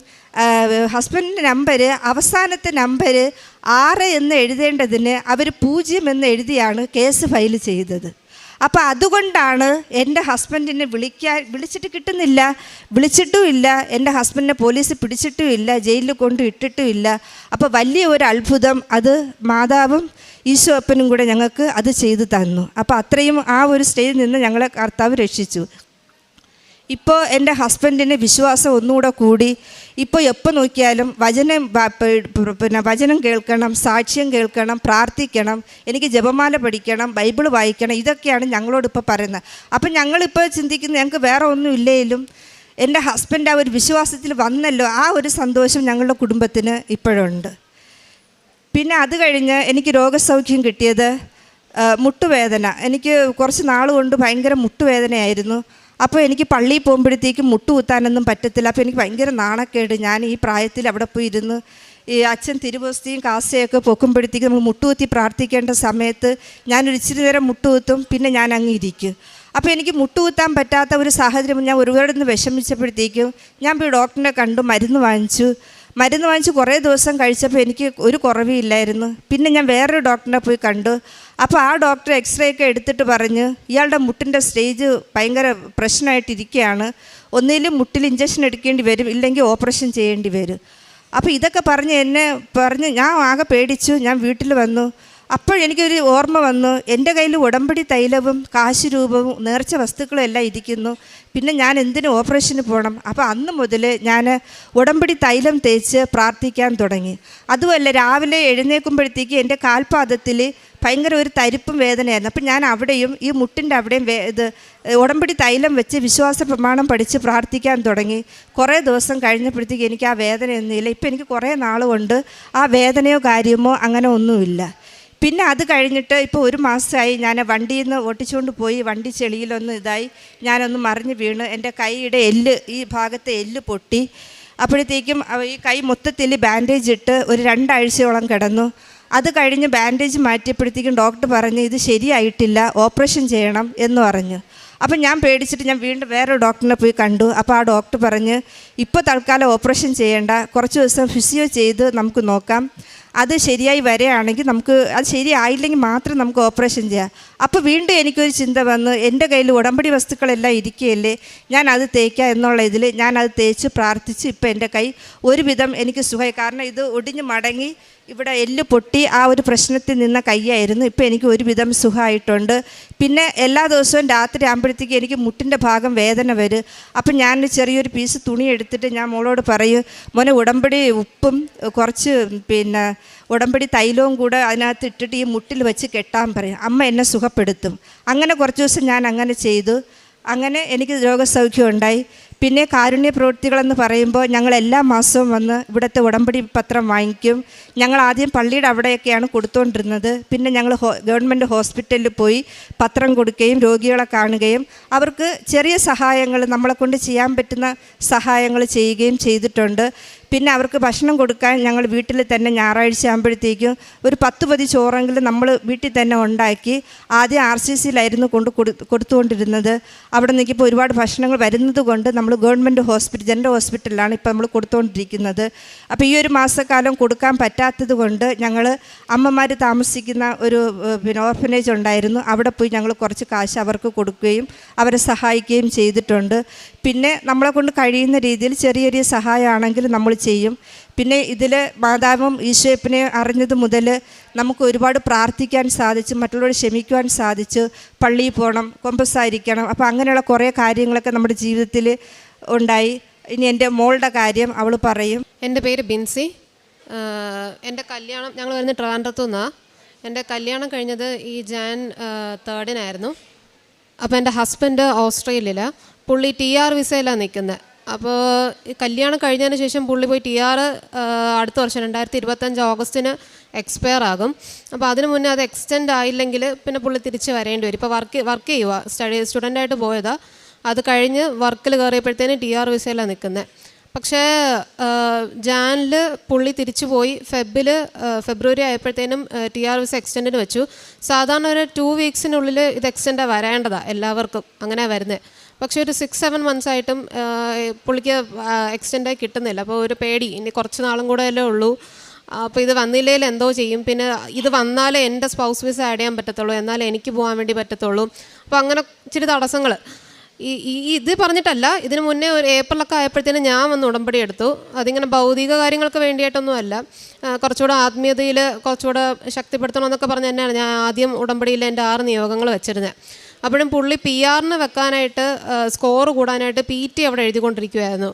ഹസ്ബൻഡിൻ്റെ നമ്പർ, അവസാനത്തെ നമ്പർ 6 എന്ന് എഴുതേണ്ടതിന് അവർ 0 എന്ന് എഴുതിയാണ് കേസ് ഫയൽ ചെയ്തത്. അപ്പോൾ അതുകൊണ്ടാണ് എൻ്റെ ഹസ്ബൻഡിനെ വിളിച്ചിട്ട് കിട്ടുന്നില്ല, വിളിച്ചിട്ടുമില്ല, എൻ്റെ ഹസ്ബൻഡിനെ പോലീസ് പിടിച്ചിട്ടുമില്ല, ജയിലിൽ കൊണ്ട് ഇട്ടിട്ടുമില്ല. അപ്പോൾ വലിയ ഒരു അത്ഭുതം അത് മാതാവും ഈശോ അപ്പനും കൂടെ ഞങ്ങൾക്ക് അത് ചെയ്തു തന്നു. അപ്പോൾ അത്രയും ആ ഒരു സ്റ്റേജിൽ നിന്ന് ഞങ്ങളെ കർത്താവ് രക്ഷിച്ചു. ഇപ്പോൾ എൻ്റെ ഹസ്ബൻഡിന് വിശ്വാസം ഒന്നുകൂടെ കൂടി. ഇപ്പോൾ എപ്പോൾ നോക്കിയാലും വചനം കേൾക്കണം, സാക്ഷ്യം കേൾക്കണം, പ്രാർത്ഥിക്കണം, എനിക്ക് ജപമാല പഠിക്കണം, ബൈബിൾ വായിക്കണം, ഇതൊക്കെയാണ് ഞങ്ങളോടിപ്പോൾ പറയുന്നത്. അപ്പം ഞങ്ങളിപ്പോൾ ചിന്തിക്കുന്നത് ഞങ്ങൾക്ക് വേറെ ഒന്നും ഇല്ലെങ്കിലും എൻ്റെ ഹസ്ബൻഡ് ആ ഒരു വിശ്വാസത്തിൽ വന്നല്ലോ, ആ ഒരു സന്തോഷം ഞങ്ങളുടെ കുടുംബത്തിന് ഇപ്പോഴുണ്ട്. പിന്നെ അത് കഴിഞ്ഞ് എനിക്ക് രോഗസൗഖ്യം കിട്ടിയത് മുട്ടുവേദന. എനിക്ക് കുറച്ച് നാൾ കൊണ്ട് ഭയങ്കര മുട്ടുവേദനയായിരുന്നു. അപ്പോൾ എനിക്ക് പള്ളിയിൽ പോകുമ്പോഴത്തേക്കും മുട്ടുകുത്താനൊന്നും പറ്റത്തില്ല. അപ്പോൾ എനിക്ക് ഭയങ്കര നാണക്കേട്. ഞാൻ ഈ പ്രായത്തിൽ അവിടെ പോയി ഇരുന്ന് ഈ അച്ഛൻ തിരുവോസ്തിയും കാസയൊക്കെ പൊക്കുമ്പോഴത്തേക്കും നമ്മൾ മുട്ടുകുത്തി പ്രാർത്ഥിക്കേണ്ട സമയത്ത് ഞാനൊരു ഇച്ചിരി നേരം മുട്ടുകുത്തും, പിന്നെ ഞാൻ അങ്ങ് ഇരിക്കും. അപ്പോൾ എനിക്ക് മുട്ടുകുത്താൻ പറ്റാത്ത ഒരു സാഹചര്യം ഞാൻ ഒരുപാട് വിഷമിച്ചപ്പോഴത്തേക്കും ഞാൻ പോയി ഡോക്ടറിനെ കണ്ടു, മരുന്ന് വാങ്ങിച്ച് കുറേ ദിവസം കഴിച്ചപ്പോൾ എനിക്ക് ഒരു കുറവില്ലായിരുന്നു. പിന്നെ ഞാൻ വേറൊരു ഡോക്ടറിനെ പോയി കണ്ടു. അപ്പോൾ ആ ഡോക്ടർ എക്സ്റേ ഒക്കെ എടുത്തിട്ട് പറഞ്ഞ്, ഇയാളുടെ മുട്ടിൻ്റെ സ്റ്റേജ് ഭയങ്കര പ്രശ്നമായിട്ടിരിക്കുകയാണ്, ഒന്നിലും മുട്ടിൽ ഇഞ്ചക്ഷൻ എടുക്കേണ്ടി വരും, ഇല്ലെങ്കിൽ ഓപ്പറേഷൻ ചെയ്യേണ്ടി വരും. അപ്പോൾ ഇതൊക്കെ പറഞ്ഞ് ഞാൻ ആകെ പേടിച്ചു. ഞാൻ വീട്ടിൽ വന്നു. അപ്പോഴെനിക്കൊരു ഓർമ്മ വന്നു, എൻ്റെ കയ്യിൽ ഉടമ്പടി തൈലവും കാശ് രൂപവും നേർച്ച വസ്തുക്കളും എല്ലാം ഇരിക്കുന്നു, പിന്നെ ഞാൻ എന്തിനു ഓപ്പറേഷന് പോകണം? അപ്പോൾ അന്ന് മുതൽ ഞാൻ ഉടമ്പടി തൈലം തേച്ച് പ്രാർത്ഥിക്കാൻ തുടങ്ങി. അതുമല്ല, രാവിലെ എഴുന്നേൽക്കുമ്പോഴത്തേക്ക് എൻ്റെ കാൽപാദത്തിൽ ഭയങ്കര ഒരു തരിപ്പും വേദനയായിരുന്നു. അപ്പം ഞാൻ അവിടെയും ഈ മുട്ടിൻ്റെ അവിടെയും ഉടമ്പടി തൈലം വെച്ച് വിശ്വാസ പ്രമാണം പഠിച്ച് പ്രാർത്ഥിക്കാൻ തുടങ്ങി. കുറേ ദിവസം കഴിഞ്ഞപ്പോഴത്തേക്ക് എനിക്ക് ആ വേദനയൊന്നുമില്ല. ഇപ്പം എനിക്ക് കുറേ നാൾ കൊണ്ട് ആ വേദനയോ കാര്യമോ അങ്ങനെ ഒന്നുമില്ല. പിന്നെ അത് കഴിഞ്ഞിട്ട് ഇപ്പോൾ 1 മാസമായി ഞാൻ വണ്ടിയിൽ നിന്ന് ഓട്ടിച്ചുകൊണ്ട് പോയി, വണ്ടി ചെളിയിലൊന്ന് ഇതായി, ഞാനൊന്ന് മറിഞ്ഞ് വീണ് എൻ്റെ കൈയുടെ ഈ ഭാഗത്തെ എല്ല് പൊട്ടി. അപ്പോഴത്തേക്കും ഈ കൈ മൊത്തത്തിൽ ബാൻഡേജ് ഇട്ട് ഒരു 2 ആഴ്ചയോളം കിടന്നു. അത് കഴിഞ്ഞ് ബാൻഡേജ് മാറ്റിയപ്പോഴത്തേക്കും ഡോക്ടർ പറഞ്ഞ് ഇത് ശരിയായിട്ടില്ല, ഓപ്പറേഷൻ ചെയ്യണം എന്ന് പറഞ്ഞു. അപ്പം ഞാൻ പേടിച്ചിട്ട് ഞാൻ വീണ്ടും വേറെ ഡോക്ടറിനെ പോയി കണ്ടു. അപ്പോൾ ആ ഡോക്ടർ പറഞ്ഞ് ഇപ്പോൾ തൽക്കാലം ഓപ്പറേഷൻ ചെയ്യേണ്ട, കുറച്ച് ദിവസം ഫിസിയോ ചെയ്ത് നമുക്ക് നോക്കാം, അത് ശരിയായി വരികയാണെങ്കിൽ നമുക്ക്, അത് ശരിയായില്ലെങ്കിൽ മാത്രം നമുക്ക് ഓപ്പറേഷൻ ചെയ്യാം. അപ്പോൾ വീണ്ടും എനിക്കൊരു ചിന്ത വന്നു, എൻ്റെ കയ്യിൽ ഉടമ്പടി വസ്തുക്കളെല്ലാം ഇരിക്കുകയല്ലേ, ഞാൻ അത് തേക്കാം എന്നുള്ള ഇതിൽ ഞാനത് തേച്ച് പ്രാർത്ഥിച്ച് ഇപ്പോൾ എൻ്റെ കൈ ഒരുവിധം എനിക്ക് സുഖമായി. കാരണം ഇത് ഒടിഞ്ഞ് മടങ്ങി ഇവിടെ എല്ല് പൊട്ടി ആ ഒരു പ്രശ്നത്തിൽ നിന്ന കൈയായിരുന്നു. ഇപ്പോൾ എനിക്ക് ഒരുവിധം സുഖമായിട്ടുണ്ട്. പിന്നെ എല്ലാ ദിവസവും രാത്രി ആകുമ്പോഴത്തേക്ക് എനിക്ക് മുട്ടിൻ്റെ ഭാഗം വേദന വരും. അപ്പം ഞാൻ ചെറിയൊരു പീസ് തുണി എടുത്തിട്ട് ഞാൻ മോളോട് പറയും, മോനെ ഉടമ്പടി ഉപ്പും കുറച്ച് ഉടമ്പടി തൈലവും കൂടെ അതിനകത്ത് ഇട്ടിട്ട് ഈ മുട്ടിൽ വെച്ച് കെട്ടാൻ പറയും, അമ്മ എന്നെ സുഖപ്പെടുത്തും. അങ്ങനെ കുറച്ച് ദിവസം ഞാൻ അങ്ങനെ ചെയ്തു. അങ്ങനെ എനിക്ക് രോഗസൗഖ്യം ഉണ്ടായി. പിന്നെ കാരുണ്യ പ്രവൃത്തികളെന്ന് പറയുമ്പോൾ ഞങ്ങൾ എല്ലാ മാസവും വന്ന് ഇവിടുത്തെ ഉടമ്പടി പത്രം വാങ്ങിക്കും. ഞങ്ങൾ ആദ്യം പള്ളിയുടെ അവിടെയൊക്കെയാണ് കൊടുത്തുകൊണ്ടിരുന്നത്. പിന്നെ ഞങ്ങൾ ഗവൺമെൻറ് ഹോസ്പിറ്റലിൽ പോയി പത്രം കൊടുക്കുകയും രോഗികളെ കാണുകയും അവർക്ക് ചെറിയ സഹായങ്ങൾ, നമ്മളെ കൊണ്ട് ചെയ്യാൻ പറ്റുന്ന സഹായങ്ങൾ ചെയ്യുകയും ചെയ്തിട്ടുണ്ട്. പിന്നെ അവർക്ക് ഭക്ഷണം കൊടുക്കാൻ ഞങ്ങൾ വീട്ടിൽ തന്നെ ഞായറാഴ്ച ആകുമ്പോഴത്തേക്കും ഒരു 10 പൊതി ചോറെങ്കിലും നമ്മൾ വീട്ടിൽ തന്നെ ഉണ്ടാക്കി. ആദ്യം RCCയിലായിരുന്നു കൊടുത്തുകൊണ്ടിരുന്നത്. അവിടെ നിൽക്കിപ്പോൾ ഒരുപാട് ഭക്ഷണങ്ങൾ വരുന്നത് കൊണ്ട് നമ്മൾ ഗവൺമെൻറ് ഹോസ്പിറ്റൽ, ജനറൽ ഹോസ്പിറ്റലിലാണ് ഇപ്പോൾ നമ്മൾ കൊടുത്തുകൊണ്ടിരിക്കുന്നത്. അപ്പോൾ ഈ ഒരു മാസക്കാലം കൊടുക്കാൻ പറ്റാത്തത് കൊണ്ട് ഞങ്ങൾ അമ്മമാർ താമസിക്കുന്ന ഒരു ഓർഫനേജ് ഉണ്ടായിരുന്നു, അവിടെ പോയി ഞങ്ങൾ കുറച്ച് കാശ് അവർക്ക് കൊടുക്കുകയും അവരെ സഹായിക്കുകയും ചെയ്തിട്ടുണ്ട്. പിന്നെ നമ്മളെ കൊണ്ട് കഴിയുന്ന രീതിയിൽ ചെറിയ ചെറിയ സഹായമാണെങ്കിൽ നമ്മൾ ചെയ്യും. പിന്നെ ഇതിൽ മാതാവും ഈശോയപ്പനെ അറിഞ്ഞത് മുതൽ നമുക്ക് ഒരുപാട് പ്രാർത്ഥിക്കാൻ സാധിച്ചു, മറ്റുള്ളവർ ക്ഷമിക്കുവാൻ സാധിച്ചു, പള്ളിയിൽ പോകണം, കൊമ്പസായിരിക്കണം. അപ്പോൾ അങ്ങനെയുള്ള കുറേ കാര്യങ്ങളൊക്കെ നമ്മുടെ ജീവിതത്തിൽ ഉണ്ടായി. ഇനി എൻ്റെ മോളുടെ കാര്യം അവൾ പറയും. എൻ്റെ പേര് ബിൻസി. എൻ്റെ കല്യാണം, ഞങ്ങൾ വരുന്നത് ട്രിവാൻഡ്രത്തു നിന്നാണ്. എൻ്റെ കല്യാണം കഴിഞ്ഞത് ഈ ജാൻ 3 അപ്പോൾ എൻ്റെ ഹസ്ബൻഡ് ഓസ്ട്രേലിയയിൽ, പുള്ളി TR വിസയിലാണ് നിൽക്കുന്നത്. അപ്പോൾ ഈ കല്യാണം കഴിഞ്ഞതിന് ശേഷം പുള്ളി പോയി TR അടുത്ത വർഷം 2025 ഓഗസ്റ്റിന് എക്സ്പയർ ആകും. അപ്പോൾ അതിന് മുന്നേ അത് എക്സ്റ്റെൻഡ് ആയില്ലെങ്കിൽ പിന്നെ പുള്ളി തിരിച്ച് വരേണ്ടി വരും. ഇപ്പോൾ വർക്ക് ചെയ്യുക, സ്റ്റുഡൻ്റായിട്ട് പോയതാണ്. അത് കഴിഞ്ഞ് വർക്കിൽ കയറിയപ്പോഴത്തേന് TR വിസയിലാണ് നിൽക്കുന്നത്. പക്ഷേ ജാനിൽ പുള്ളി തിരിച്ചു പോയി. ഫെബ്രുവരി ആയപ്പോഴത്തേനും TR വിസ എക്സ്റ്റെൻഡിന് വെച്ചു. സാധാരണ ഒരു 2 വീക്സിനുള്ളിൽ ഇത് എക്സ്റ്റെൻഡ് വരേണ്ടതാണ് എല്ലാവർക്കും, അങ്ങനെ വരുന്നത്. പക്ഷേ ഒരു 6-7 months ആയിട്ടും പുള്ളിക്ക് എക്സ്റ്റെൻഡായി കിട്ടുന്നില്ല. അപ്പോൾ ഒരു പേടി, ഇനി കുറച്ച് നാളും കൂടെ അല്ലേ ഉള്ളൂ, അപ്പോൾ ഇത് വന്നില്ലെങ്കിൽ എന്തോ ചെയ്യും, പിന്നെ ഇത് വന്നാലേ എൻ്റെ സ്പൗസ് വിസ ആഡ് ചെയ്യാൻ പറ്റത്തുള്ളൂ, എന്നാലേ എനിക്ക് പോകാൻ വേണ്ടി പറ്റത്തുള്ളൂ. അപ്പോൾ അങ്ങനെ ഇച്ചിരി തടസ്സങ്ങൾ. ഇത് പറഞ്ഞിട്ടല്ല, ഇതിന് മുന്നേ ഒരു ഏപ്രിലൊക്കെ ആയപ്പോഴത്തേനും ഞാൻ വന്ന് ഉടമ്പടി എടുത്തു. അതിങ്ങനെ ഭൗതിക കാര്യങ്ങൾക്ക് വേണ്ടിയിട്ടൊന്നും അല്ല, കുറച്ചുകൂടെ ആത്മീയതയിൽ കുറച്ചുകൂടെ ശക്തിപ്പെടുത്തണമെന്നൊക്കെ പറഞ്ഞ് തന്നെയാണ് ഞാൻ ആദ്യം ഉടമ്പടിയിൽ എൻ്റെ 6 നിയോഗങ്ങൾ വെച്ചിരുന്നത്. അപ്പോഴും പുള്ളി PR-ന് വെക്കാനായിട്ട് സ്കോർ കൂടാനായിട്ട് PT അവിടെ എഴുതിക്കൊണ്ടിരിക്കുമായിരുന്നു.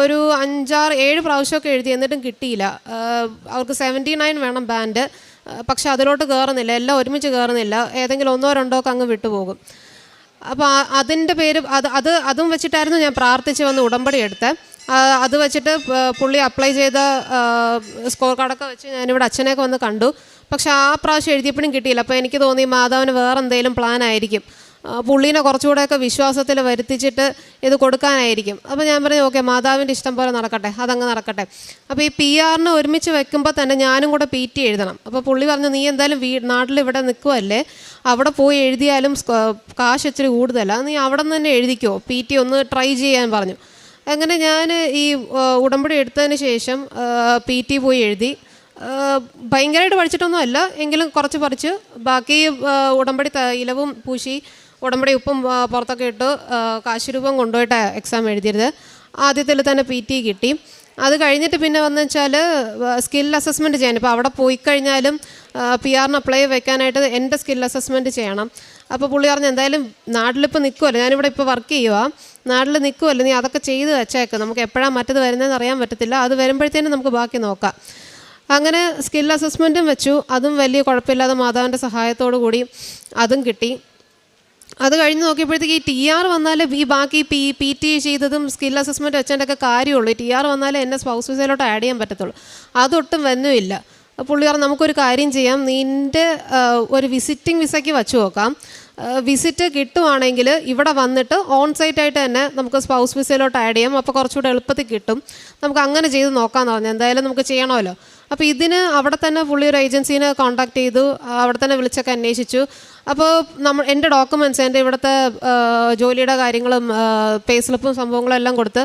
ഒരു 5-6-7 പ്രാവശ്യമൊക്കെ എഴുതി, എന്നിട്ടും കിട്ടിയില്ല. അവർക്ക് 79 വേണം ബാൻഡ്, പക്ഷെ അതിലോട്ട് കയറുന്നില്ല, എല്ലാം ഒരുമിച്ച് കയറുന്നില്ല, ഏതെങ്കിലും 1-2 ഒക്കെ അങ്ങ് വിട്ടുപോകും. അപ്പോൾ അതിൻ്റെ പേര് അതും വെച്ചിട്ടായിരുന്നു ഞാൻ പ്രാർത്ഥിച്ച് വന്ന് ഉടമ്പടി എടുത്ത്. അത് വെച്ചിട്ട് പുള്ളി അപ്ലൈ ചെയ്ത സ്കോർ കാർഡൊക്കെ വെച്ച് ഞാനിവിടെ അച്ഛനെയൊക്കെ വന്ന് കണ്ടു. പക്ഷെ ആ പ്രാവശ്യം എഴുതിയപ്പോഴും കിട്ടിയില്ല. അപ്പോൾ എനിക്ക് തോന്നി മാതാവിന് വേറെ എന്തെങ്കിലും പ്ലാൻ ആയിരിക്കും, പുള്ളീനെ കുറച്ചുകൂടെയൊക്കെ വിശ്വാസത്തിൽ വരുത്തിച്ചിട്ട് ഇത് കൊടുക്കാനായിരിക്കും. അപ്പോൾ ഞാൻ പറഞ്ഞു ഓക്കെ, മാതാവിൻ്റെ ഇഷ്ടം പോലെ നടക്കട്ടെ, അതങ്ങ് നടക്കട്ടെ. അപ്പോൾ ഈ PR-ന് ഒരുമിച്ച് വെക്കുമ്പോൾ തന്നെ ഞാനും കൂടെ PT എഴുതണം. അപ്പോൾ പുള്ളി പറഞ്ഞു നീ എന്തായാലും നാട്ടിൽ ഇവിടെ നിൽക്കുമല്ലേ, അവിടെ പോയി എഴുതിയാലും കാശ് ഇച്ചിരി കൂടുതലാണ്, നീ അവിടെ നിന്ന് തന്നെ എഴുതിക്കോ, PT ഒന്ന് ട്രൈ ചെയ്യാൻ പറഞ്ഞു. അങ്ങനെ ഞാൻ ഈ ഉടമ്പടി എടുത്തതിന് ശേഷം PT പോയി എഴുതി. ഭയങ്കരമായിട്ട് പഠിച്ചിട്ടൊന്നും അല്ല, എങ്കിലും കുറച്ച് പഠിച്ച് ബാക്കി ഉടമ്പടി ഇലവും പൂശി ഉടമ്പടി ഉപ്പും പുറത്തൊക്കെ ഇട്ട് കാശുരൂപം കൊണ്ടുപോയിട്ട് എക്സാം എഴുതിയത്. ആദ്യത്തിൽ തന്നെ PT കിട്ടി. അത് കഴിഞ്ഞിട്ട് പിന്നെ വന്നു വെച്ചാൽ സ്കിൽ അസസ്മെൻറ്റ് ചെയ്യാൻ, ഇപ്പോൾ അവിടെ പോയി കഴിഞ്ഞാലും PR-ന് അപ്ലൈ വെക്കാനായിട്ട് എൻ്റെ സ്കിൽ അസസ്മെൻറ്റ് ചെയ്യണം. അപ്പോൾ പുള്ളി പറഞ്ഞു എന്തായാലും നാട്ടിലിപ്പോൾ നിൽക്കുമല്ലോ, ഞാനിവിടെ ഇപ്പോൾ വർക്ക് ചെയ്യുക, നാട്ടിൽ നിൽക്കുമല്ലോ, നീ അതൊക്കെ ചെയ്ത് വെച്ചേക്ക്, നമുക്ക് എപ്പോഴാണ് മറ്റത് വരുന്നതെന്ന് അറിയാൻ പറ്റത്തില്ല, അത് വരുമ്പോഴത്തേനും നമുക്ക് ബാക്കി നോക്കാം. അങ്ങനെ സ്കിൽ അസസ്മെൻറ്റും വെച്ചു. അതും വലിയ കുഴപ്പമില്ലാതെ മാതാവിൻ്റെ സഹായത്തോടു കൂടി അതും കിട്ടി. അത് കഴിഞ്ഞ് നോക്കിയപ്പോഴത്തേക്ക് ഈ TR വന്നാൽ ഈ ബാക്കി PT ചെയ്തതും സ്കിൽ അസസ്മെൻറ്റ് വെച്ചതിൻ്റെയൊക്കെ കാര്യമുള്ളൂ. TR വന്നാലേ എന്നെ സ്പൗസ് വിസയിലോട്ട് ആഡ് ചെയ്യാൻ പറ്റത്തുള്ളൂ. അതൊട്ടും വന്നുമില്ല. പുള്ളി പറഞ്ഞു നമുക്കൊരു കാര്യം ചെയ്യാം, നിൻ്റെ ഒരു വിസിറ്റിംഗ് വിസയ്ക്ക് വച്ചു നോക്കാം, വിസിറ്റ് കിട്ടുവാണെങ്കിൽ ഇവിടെ വന്നിട്ട് ഓൺ സൈറ്റായിട്ട് തന്നെ നമുക്ക് സ്പൗസ് വിസയിലോട്ട് ആഡ് ചെയ്യാം, അപ്പോൾ കുറച്ചുകൂടെ എളുപ്പത്തിൽ കിട്ടും, നമുക്ക് അങ്ങനെ ചെയ്ത് നോക്കാമെന്ന് പറഞ്ഞു. എന്തായാലും നമുക്ക് ചെയ്യണമല്ലോ. അപ്പോൾ ഇതിന് അവിടെ തന്നെ പുള്ളി ഒരു ഏജൻസീനെ കോൺടാക്ട് ചെയ്തു, അവിടെ തന്നെ വിളിച്ചൊക്കെ അന്വേഷിച്ചു. അപ്പോൾ എൻ്റെ ഡോക്യുമെൻറ്റ്സ്, എൻ്റെ ഇവിടുത്തെ ജോലിയുടെ കാര്യങ്ങളും പേ സ്ലിപ്പും സംഭവങ്ങളും എല്ലാം കൊടുത്ത്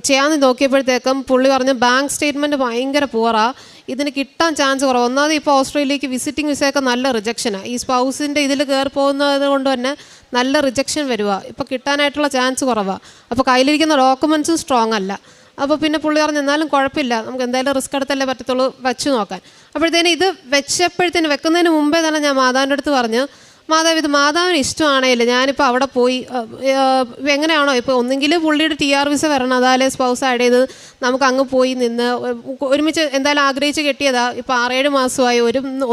ചെയ്യാൻ നോക്കിയപ്പോഴത്തേക്കും പുള്ളി പറഞ്ഞു ബാങ്ക് സ്റ്റേറ്റ്മെൻറ്റ് ഭയങ്കര പൂറാണ്, ഇതിന് കിട്ടാൻ ചാൻസ് കുറവ്. ഒന്നാമത് ഇപ്പോൾ ഓസ്ട്രേലിയക്ക് വിസിറ്റിംഗ് വിസയൊക്കെ നല്ല റിജക്ഷനാണ്, ഈ സ്പൗസിൻ്റെ ഇതിൽ കയറി പോകുന്നത് കൊണ്ട് തന്നെ നല്ല റിജക്ഷൻ വരുക, ഇപ്പോൾ കിട്ടാനായിട്ടുള്ള ചാൻസ് കുറവാണ്. അപ്പോൾ കയ്യിലിരിക്കുന്ന ഡോക്യുമെൻറ്റ്സും സ്ട്രോങ് അല്ല. അപ്പോൾ പിന്നെ പുള്ളി പറഞ്ഞു എന്നാലും കുഴപ്പമില്ല, നമുക്ക് എന്തായാലും റിസ്ക് എടുത്തല്ലേ പറ്റത്തുള്ളൂ, വെച്ച് നോക്കാൻ. അപ്പോഴത്തേനും ഇത് വെക്കുന്നതിന് മുമ്പേ തന്നെ ഞാൻ മാതാവിൻ്റെ അടുത്ത് പറഞ്ഞു, മാതാവ് ഇത് മാതാവിന് ഇഷ്ടമാണേലും ഞാനിപ്പോൾ അവിടെ പോയി എങ്ങനെയാണോ ഇപ്പോൾ ഒന്നെങ്കിൽ പുള്ളിയുടെ TR വിസ വരണം, അതായത് സ്പൗസ് ആഡ് ചെയ്ത് നമുക്ക് അങ്ങ് പോയി നിന്ന് ഒരുമിച്ച് എന്തായാലും ആഗ്രഹിച്ച് കെട്ടിയതാണ്. ഇപ്പോൾ 6-7 മാസമായി,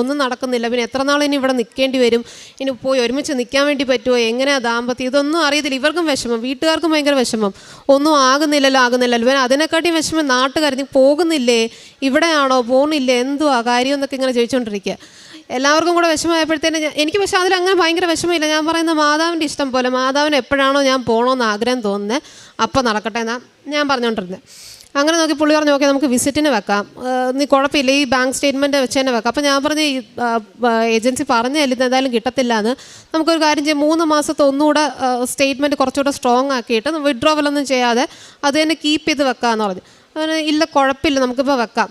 ഒന്നും നടക്കുന്നില്ല, പിന്നെ എത്ര നാൾ ഇനി ഇവിടെ നിൽക്കേണ്ടി വരും, ഇനി പോയി ഒരുമിച്ച് നിൽക്കാൻ വേണ്ടി പറ്റുമോ, എങ്ങനെയാണ് ദാമ്പത്യം, ഇതൊന്നും അറിയത്തില്ല. ഇവർക്കും വിഷമം, വീട്ടുകാർക്കും ഭയങ്കര വിഷമം, ഒന്നും ആകുന്നില്ലല്ലോ. പിന്നെ അതിനെക്കാട്ടിയും വിഷമം നാട്ടുകാർ, നീ പോകുന്നില്ലേ, ഇവിടെയാണോ, പോകുന്നില്ലേ, എന്തുവാ കാര്യം എന്നൊക്കെ ഇങ്ങനെ ചോദിച്ചുകൊണ്ടിരിക്കുക. എല്ലാവർക്കും കൂടെ വിഷമമായപ്പോഴത്തേനും എനിക്ക് പക്ഷേ അതിലങ്ങനെ ഭയങ്കര വിഷമമില്ല. ഞാൻ പറയുന്ന മാതാവിൻ്റെ ഇഷ്ടം പോലെ, മാതാവിന് എപ്പോഴാണോ ഞാൻ പോകണമെന്ന് ആഗ്രഹം തോന്നുന്നത് അപ്പോൾ നടക്കട്ടെ എന്നാണ് ഞാൻ പറഞ്ഞുകൊണ്ടിരുന്നത്. അങ്ങനെ നോക്കി പുള്ളി പറഞ്ഞു ഓക്കെ നമുക്ക് വിസിറ്റിന് വെക്കാം, നീ കുഴപ്പമില്ല ഈ ബാങ്ക് സ്റ്റേറ്റ്മെൻറ്റ് വെച്ച് തന്നെ വെക്കാം. അപ്പോൾ ഞാൻ പറഞ്ഞു ഏജൻസി പറഞ്ഞല്ല ഇത് എന്തായാലും കിട്ടത്തില്ല എന്ന്, നമുക്കൊരു കാര്യം ചെയ്യാം 3 മാസത്തെ ഒന്നുകൂടെ സ്റ്റേറ്റ്മെൻറ്റ് കുറച്ചുകൂടെ സ്ട്രോങ് ആക്കിയിട്ട് വിഡ്രോവലൊന്നും ചെയ്യാതെ അത് തന്നെ കീപ്പ് ചെയ്ത് വെക്കാമെന്ന് പറഞ്ഞു. അങ്ങനെ ഇല്ല കുഴപ്പമില്ല നമുക്കിപ്പോൾ വെക്കാം.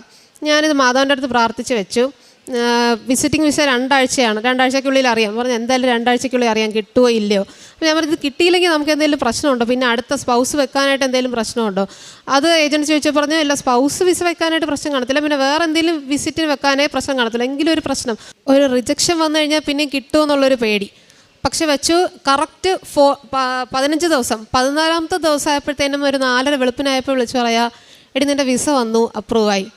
ഞാനിത് മാതാവിൻ്റെ അടുത്ത് പ്രാർത്ഥിച്ച് വെച്ചു. വിസിറ്റിംഗ് വിസ 2 ആഴ്ചയാണ്, 2 ആഴ്ചയ്ക്കുള്ളിൽ അറിയാം പറഞ്ഞു. എന്തായാലും 2 ആഴ്ചയ്ക്കുള്ളിൽ അറിയാം കിട്ടുമോ ഇല്ലയോ. അപ്പോൾ ഞാൻ പറഞ്ഞത് കിട്ടിയില്ലെങ്കിൽ നമുക്ക് എന്തെങ്കിലും പ്രശ്നമുണ്ടോ, പിന്നെ അടുത്ത സ്പൗസ് വെക്കാനായിട്ട് എന്തെങ്കിലും പ്രശ്നമുണ്ടോ. അത് ഏജൻസി ചോദിച്ചാൽ പറഞ്ഞു ഇല്ല സ്പൗസ് വിസ വെക്കാനായിട്ട് പ്രശ്നം കാണത്തില്ല, പിന്നെ വേറെ എന്തെങ്കിലും വിസിറ്റിന് വെക്കാനേ പ്രശ്നം കാണത്തില്ല. എങ്കിലും ഒരു പ്രശ്നം, ഒരു റിജക്ഷൻ വന്നു കഴിഞ്ഞാൽ പിന്നെ കിട്ടുമോ എന്നുള്ളൊരു പേടി. പക്ഷെ വെച്ചു. കറക്റ്റ് 15 ദിവസം 14ാമത്തെ ദിവസം ആയപ്പോഴത്തേനും ഒരു 4:30 വെളുപ്പിനായപ്പോൾ വിളിച്ചു പറയാ എടി നിൻ്റെ വിസ വന്നു, അപ്രൂവായി.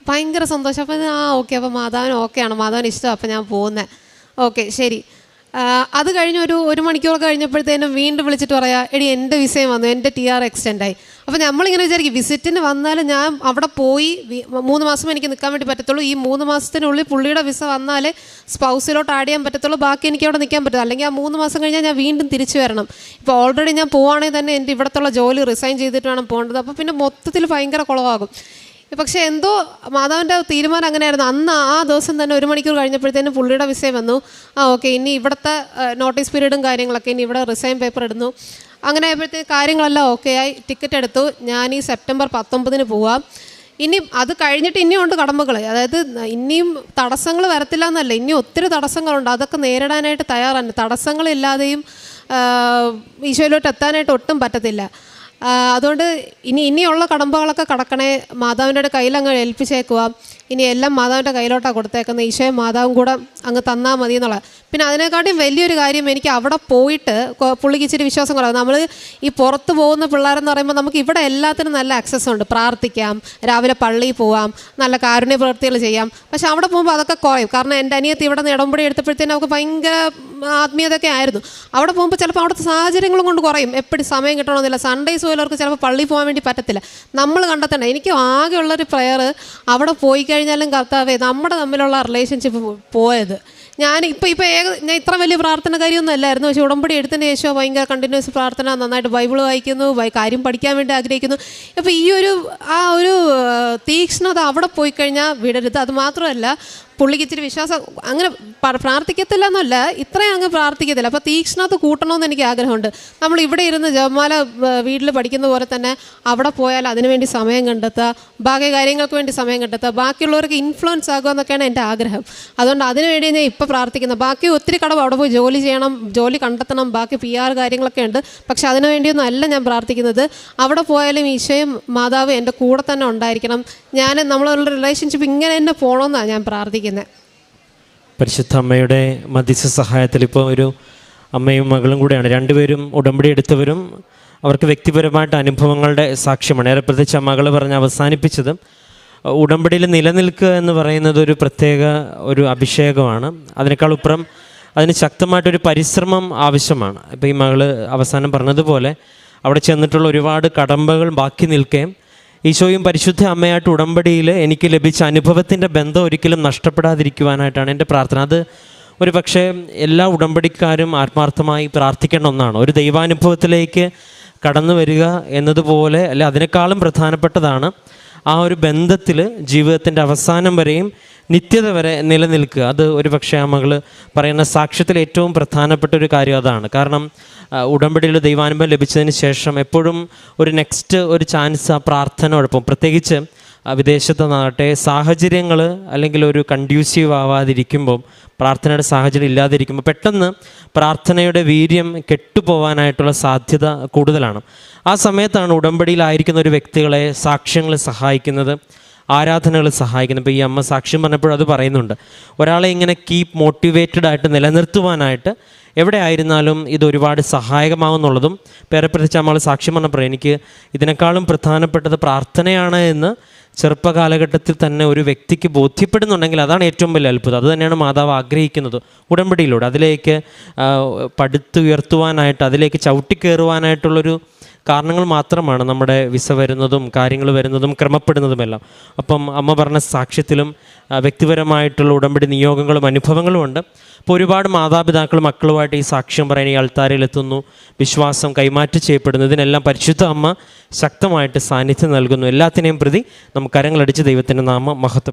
ഭയങ്കര സന്തോഷം. അപ്പോൾ ഓക്കെ, അപ്പോൾ മാതാവിന് ഓക്കെയാണ്, മാതാവിന് ഇഷ്ടമാണ്, അപ്പോൾ ഞാൻ പോകുന്നത്. ഓക്കെ ശരി. അത് കഴിഞ്ഞ് ഒരു മണിക്കൂറൊക്കെ കഴിഞ്ഞപ്പോഴത്തേനും വീണ്ടും വിളിച്ചിട്ട് പറയാം, എടി എൻ്റെ വിസയും വന്നു, എൻ്റെ TR എക്സ്റ്റെൻഡായി. അപ്പോൾ നമ്മളിങ്ങനെ വിചാരിക്കും വിസിറ്റിന് വന്നാൽ ഞാൻ അവിടെ പോയി 3 മാസം എനിക്ക് നിൽക്കാൻ വേണ്ടി പറ്റത്തുള്ളൂ, ഈ 3 മാസത്തിനുള്ളിൽ പുള്ളിയുടെ വിസ വന്നാലേ സ്പൗസിലോട്ട് ആഡ് ചെയ്യാൻ പറ്റത്തുള്ളൂ, ബാക്കി എനിക്ക് അവിടെ നിൽക്കാൻ പറ്റില്ല, അല്ലെങ്കിൽ ആ 3 മാസം കഴിഞ്ഞാൽ ഞാൻ വീണ്ടും തിരിച്ചു വരണം. ഇപ്പോൾ ഓൾറെഡി ഞാൻ പോവുകയാണെങ്കിൽ തന്നെ എൻ്റെ ഇവിടത്തുള്ള ജോലി റിസൈൻ ചെയ്തിട്ട് വേണം പോകേണ്ടത്. അപ്പോൾ പിന്നെ മൊത്തത്തിൽ ഭയങ്കര കുളമാകും. പക്ഷേ എന്തോ മാതാവിൻ്റെ തീരുമാനം അങ്ങനെയായിരുന്നു. അന്ന് ആ ദിവസം തന്നെ 1 മണിക്കൂർ കഴിഞ്ഞപ്പോഴത്തേനും പുള്ളിയുടെ വിസയം വന്നു. ഓക്കെ, ഇനി ഇവിടുത്തെ നോട്ടീസ് പീരീഡും കാര്യങ്ങളൊക്കെ, ഇനി ഇവിടെ റിസൈൻ പേപ്പർ ഇടുന്നു. അങ്ങനെ ആയപ്പോഴത്തേക്ക് കാര്യങ്ങളെല്ലാം ഓക്കെ ആയി. ടിക്കറ്റ് എടുത്തു. ഞാൻ ഈ സെപ്റ്റംബർ 19 പോവാം. ഇനി അത് കഴിഞ്ഞിട്ട് ഇനിയും ഉണ്ട് കടമ്പകൾ, അതായത് ഇനിയും തടസ്സങ്ങൾ വരത്തില്ല എന്നല്ല, ഇനിയും ഒത്തിരി തടസ്സങ്ങളുണ്ട്. അതൊക്കെ നേരിടാനായിട്ട് തയ്യാറാണ്. തടസ്സങ്ങളില്ലാതെയും ഈശോയിലോട്ട് എത്താനായിട്ട് ഒട്ടും പറ്റത്തില്ല. അതുകൊണ്ട് ഇനിയുള്ള കടമ്പകളൊക്കെ കടക്കണേ, മാതാവിൻ്റെ കയ്യിൽ അങ്ങ് ഏൽപ്പിച്ചേക്കുക. ഇനി എല്ലാം മാതാവിൻ്റെ കയ്യിലോട്ടാണ് കൊടുത്തേക്കുന്നത്. ഈശോയും മാതാവും കൂടെ അങ്ങ് തന്നാൽ മതി എന്നുള്ളത്. പിന്നെ അതിനെക്കാട്ടിയും വലിയൊരു കാര്യം, എനിക്ക് അവിടെ പോയിട്ട് പുള്ളിക്ക് ഇച്ചിരി വിശ്വാസം കുറവ്. നമ്മൾ ഈ പുറത്ത് പോകുന്ന പിള്ളേരെന്ന് പറയുമ്പോൾ നമുക്ക് ഇവിടെ എല്ലാത്തിനും നല്ല ആക്സസ് ഉണ്ട്. പ്രാർത്ഥിക്കാം, രാവിലെ പള്ളിയിൽ പോവാം, നല്ല കാരുണ്യ പ്രവൃത്തികൾ ചെയ്യാം. പക്ഷെ അവിടെ പോകുമ്പോൾ അതൊക്കെ കുറയും. കാരണം എൻ്റെ അനിയത്തി ഇവിടെ നിന്ന് ഇടംപടി എടുത്തപ്പോഴത്തേനും നമുക്ക് ഭയങ്കര ആത്മീയതൊക്കെ ആയിരുന്നു. അവിടെ പോകുമ്പോൾ ചിലപ്പോൾ അവിടുത്തെ സാഹചര്യങ്ങളും കൊണ്ട് കുറയും. എപ്പോഴും സമയം കിട്ടണമെന്നില്ല. സൺഡേസ് പോയവർക്ക് ചിലപ്പോൾ പള്ളിയിൽ പോകാൻ വേണ്ടി പറ്റത്തില്ല. നമ്മൾ കണ്ടെത്തണ്ട. എനിക്ക് ആകെയുള്ളൊരു പ്രയർ, അവിടെ പോയി കഴിഞ്ഞാലും കർത്താവേ നമ്മുടെ തമ്മിലുള്ള റിലേഷൻഷിപ്പ് പോയത്. ഞാൻ ഇത്ര വലിയ പ്രാർത്ഥനകാരിയൊന്നും അല്ലായിരുന്നു. പക്ഷേ ഉടമ്പടി എടുത്തതിന് ശേഷം ഭയങ്കര കണ്ടിന്യൂസ് പ്രാർത്ഥന, നന്നായിട്ട് ബൈബിൾ വായിക്കുന്നു, കാര്യം പഠിക്കാൻ വേണ്ടി ആഗ്രഹിക്കുന്നു. അപ്പോൾ ഈ ഒരു തീക്ഷ്ണത അവിടെ പോയി കഴിഞ്ഞാൽ വിടരുത്. അത് മാത്രമല്ല, പുള്ളിക്ക് ഇച്ചിരി വിശ്വാസം, അങ്ങനെ പ്രാർത്ഥിക്കത്തില്ല എന്നല്ല, ഇത്രയും അങ്ങ് പ്രാർത്ഥിക്കത്തില്ല. അപ്പോൾ തീക്ഷ്ണത കൂട്ടണമെന്ന് എനിക്ക് ആഗ്രഹമുണ്ട്. നമ്മൾ ഇവിടെ ഇരുന്ന് ജപമാല വീട്ടിൽ പഠിക്കുന്ന പോലെ തന്നെ അവിടെ പോയാൽ അതിനുവേണ്ടി സമയം കണ്ടെത്തുക, ബാക്കി കാര്യങ്ങൾക്ക് വേണ്ടി സമയം കണ്ടെത്തുക, ബാക്കിയുള്ളവർക്ക് ഇൻഫ്ലുവൻസ് ആകുക എന്നൊക്കെയാണ് എൻ്റെ ആഗ്രഹം. അതുകൊണ്ട് അതിനുവേണ്ടി ഞാൻ ഇപ്പോൾ പ്രാർത്ഥിക്കുന്നത്. ബാക്കി ഒത്തിരി കടവ്, അവിടെ പോയി ജോലി ചെയ്യണം, ജോലി കണ്ടെത്തണം, ബാക്കി PR കാര്യങ്ങളൊക്കെ ഉണ്ട്. പക്ഷെ അതിനു വേണ്ടിയൊന്നും അല്ല ഞാൻ പ്രാർത്ഥിക്കുന്നത്. അവിടെ പോയാലും ഈശോയും മാതാവും എൻ്റെ കൂടെ തന്നെ ഉണ്ടായിരിക്കണം. നമ്മളുള്ള റിലേഷൻഷിപ്പ് ഇങ്ങനെ തന്നെ പോകണമെന്നാണ് ഞാൻ പ്രാർത്ഥിക്കുന്നത്. പരിശുദ്ധ അമ്മയുടെ മധ്യസ്ഥ സഹായത്തിൽ ഇപ്പോൾ ഒരു അമ്മയും മകളും കൂടെയാണ്. രണ്ടുപേരും ഉടമ്പടി എടുത്തവരും അവർക്ക് വ്യക്തിപരമായിട്ട് അനുഭവങ്ങളുടെ സാക്ഷ്യമാണ്. ഏറെ പ്രത്യേകിച്ച് മകൾ പറഞ്ഞ് അവസാനിപ്പിച്ചത്, ഉടമ്പടിയിൽ നിലനിൽക്കുക എന്ന് പറയുന്നത് ഒരു പ്രത്യേക ഒരു അഭിഷേകമാണ്. അതിനേക്കാളുപ്പുറം അതിന് ശക്തമായിട്ടൊരു പരിശ്രമം ആവശ്യമാണ്. ഇപ്പോൾ ഈ മകൾ അവസാനം പറഞ്ഞതുപോലെ അവിടെ ചെന്നിട്ടുള്ള ഒരുപാട് കടമ്പകൾ ബാക്കി നിൽക്കുകയും ഈശോയും പരിശുദ്ധ അമ്മയായിട്ട് ഉടമ്പടിയിൽ എനിക്ക് ലഭിച്ച അനുഭവത്തിൻ്റെ ബന്ധം ഒരിക്കലും നഷ്ടപ്പെടാതിരിക്കുവാനായിട്ടാണ് എൻ്റെ പ്രാർത്ഥന. അത് ഒരു പക്ഷേ എല്ലാ ഉടമ്പടിക്കാരും ആത്മാർത്ഥമായി പ്രാർത്ഥിക്കേണ്ട ഒന്നാണ്. ഒരു ദൈവാനുഭവത്തിലേക്ക് കടന്നു വരിക എന്നതുപോലെ അല്ല, അതിനേക്കാളും പ്രധാനപ്പെട്ടതാണ് ആ ഒരു ബന്ധത്തിൽ ജീവിതത്തിൻ്റെ അവസാനം വരെയും നിത്യത വരെ നിലനിൽക്കുക. അത് ഒരു പക്ഷേ ആ മകൾ പറയുന്ന സാക്ഷ്യത്തിൽ ഏറ്റവും പ്രധാനപ്പെട്ട ഒരു കാര്യം അതാണ്. കാരണം ഉടമ്പടിയിൽ ദൈവാനുഭവം ലഭിച്ചതിന് ശേഷം എപ്പോഴും ഒരു നെക്സ്റ്റ് ഒരു ചാൻസ് ആ പ്രാർത്ഥന കുഴപ്പം, പ്രത്യേകിച്ച് വിദേശത്ത് നാട്ടെ സാഹചര്യങ്ങൾ അല്ലെങ്കിൽ ഒരു കൺഡ്യൂസീവ് ആവാതിരിക്കുമ്പം, പ്രാർത്ഥനയുടെ സാഹചര്യം ഇല്ലാതിരിക്കുമ്പോൾ പെട്ടെന്ന് പ്രാർത്ഥനയുടെ വീര്യം കെട്ടുപോകാനായിട്ടുള്ള സാധ്യത കൂടുതലാണ്. ആ സമയത്താണ് ഉടമ്പടിയിലായിരിക്കുന്ന ഒരു വ്യക്തികളെ സാക്ഷ്യങ്ങൾ സഹായിക്കുന്നത്, ആരാധനകൾ സഹായിക്കുന്നത്. ഇപ്പോൾ ഈ അമ്മ സാക്ഷ്യം പറഞ്ഞപ്പോഴും അത് പറയുന്നുണ്ട്. ഒരാളെ ഇങ്ങനെ കീപ്പ് മോട്ടിവേറ്റഡ് ആയിട്ട് നിലനിർത്തുവാനായിട്ട് എവിടെ ആയിരുന്നാലും ഇത് ഒരുപാട് സഹായകമാകുന്നുള്ളതും പേരെ പ്രത്യേകിച്ച് നമ്മൾ സാക്ഷ്യം പറഞ്ഞപ്പോൾ എനിക്ക് ഇതിനേക്കാളും പ്രധാനപ്പെട്ടത് പ്രാർത്ഥനയാണ് എന്ന് ചെറുപ്പകാലഘട്ടത്തിൽ തന്നെ ഒരു വ്യക്തിക്ക് ബോധ്യപ്പെടുന്നുണ്ടെങ്കിൽ അതാണ് ഏറ്റവും വലിയ അത്ഭുതം. അത് തന്നെയാണ് മാതാവ് ആഗ്രഹിക്കുന്നത് ഉടമ്പടിയിലൂടെ. അതിലേക്ക് പടുത്തുയർത്തുവാനായിട്ട്, അതിലേക്ക് ചവിട്ടിക്കയറുവാനായിട്ടുള്ളൊരു കാരണങ്ങൾ മാത്രമാണ് നമ്മുടെ വിസ വരുന്നതും കാര്യങ്ങൾ വരുന്നതും ക്രമപ്പെടുന്നതുമെല്ലാം. അപ്പം അമ്മ പറഞ്ഞ സാക്ഷ്യത്തിലും വ്യക്തിപരമായിട്ടുള്ള ഉടമ്പടി നിയോഗങ്ങളും അനുഭവങ്ങളും ഉണ്ട്. അപ്പോൾ ഒരുപാട് മാതാപിതാക്കൾ മക്കളുമായിട്ട് ഈ സാക്ഷ്യം പറയാൻ ഈ അൾത്താരയിലെത്തുന്നു, വിശ്വാസം കൈമാറ്റം ചെയ്യപ്പെടുന്നു. ഇതിനെല്ലാം പരിശുദ്ധ അമ്മ ശക്തമായിട്ട് സാന്നിധ്യം നൽകുന്നു. എല്ലാത്തിനെയും പ്രതി നമുക്ക് കരങ്ങളടിച്ച് ദൈവത്തിൻ്റെ നാമം മഹത്വം